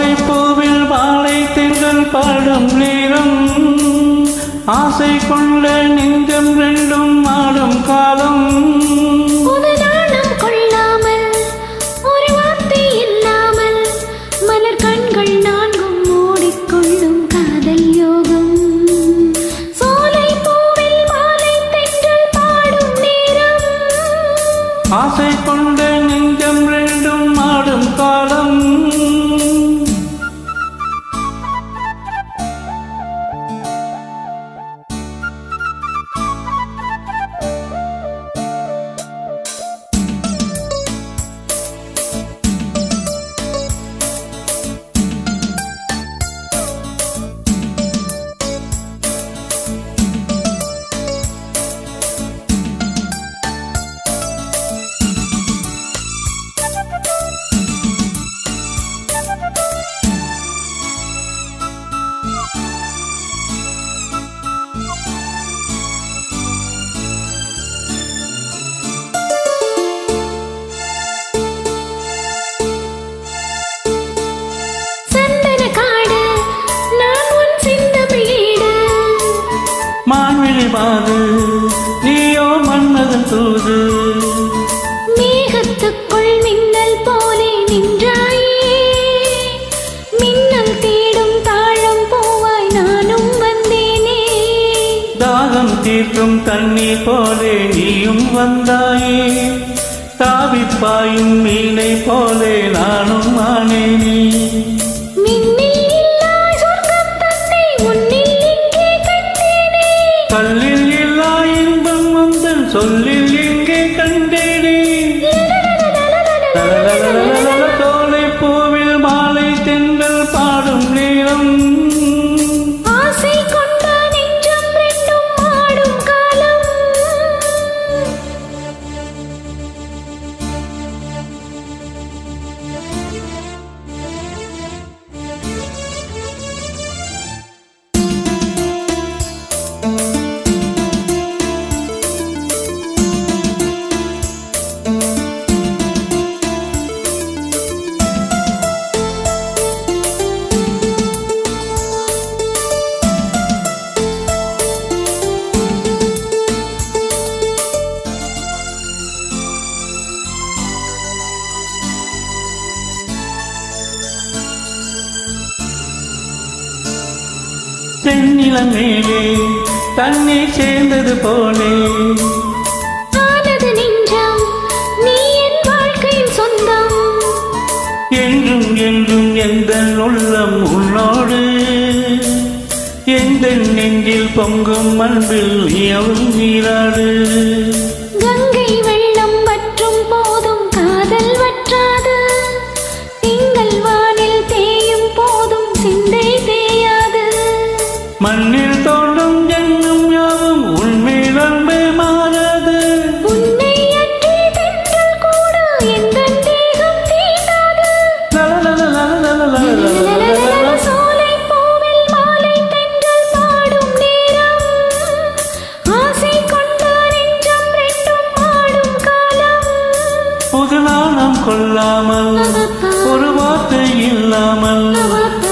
சோலை பூவில் மாலை தென்றல் பாடும் நேரம் ஆசை கொண்ட நெஞ்சம் ரெண்டும் ஆடும் காலம் ஆசை கொண்ட நெஞ்சம் ரெண்டும் ஆடும் காலம் மாது நீயோ மன்மதன் தூது மேகத்துக்குள் மின்னல் போலே நின்றாயே மின்னல் தேடும் தாழம் போவாய் நானும் வந்தேனே தாகம் தீர்க்கும் தண்ணீர் போலே நீயும் வந்தாயே தாவிப்பாயும் மீனை போலே நானும் ஆனேனே கல்லில் இல்லா இன்பம் வந்தன் சொல்லில் எங்கே கண்டேனே சோலை பூவில் மாலை தென்றல் பாடும் நேரம் ஆசை கொண்ட நெஞ்சம் ரெண்டும் ஆடும் காலம் தென்னிலம் மேலே தண்ணீர் சேர்ந்தது போலே ஆனது நெஞ்சம் நீ என் வாழ்க்கையின் சொந்தம் என்றும் என்றும் எந்த உள்ளம் உன்னோடு எந்த நெஞ்சில் பொங்கும் அன்பில் நீயும் நீராடு கங்கை வெள்ளம் மற்றும் போதும் காதல் வற்றாது திங்கள் வானில் தேயும் போதும் சிந்தை தேயாது மண்ணில் தோன்றும் ஜென்மம் யாவும் உன்மேல் அன்பே மாறாது உன்னை அன்றி தென்றல் கூட எந்தன் தேகம் தீண்டாது சோலை பூவில் மாலை தென்றல் பாடும் நேரம் ஆசை கொண்ட நெஞ்சம் ரெண்டும் ஆடும் காலம் புது நாணம் கொள்ளாமல் ஒரு வார்த்தை இல்லாமல்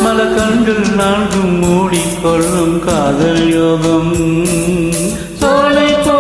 மலக்கண்கள் நான்கும் மூடிக்கொள்ளும் காதல் யோகம் சோலை போ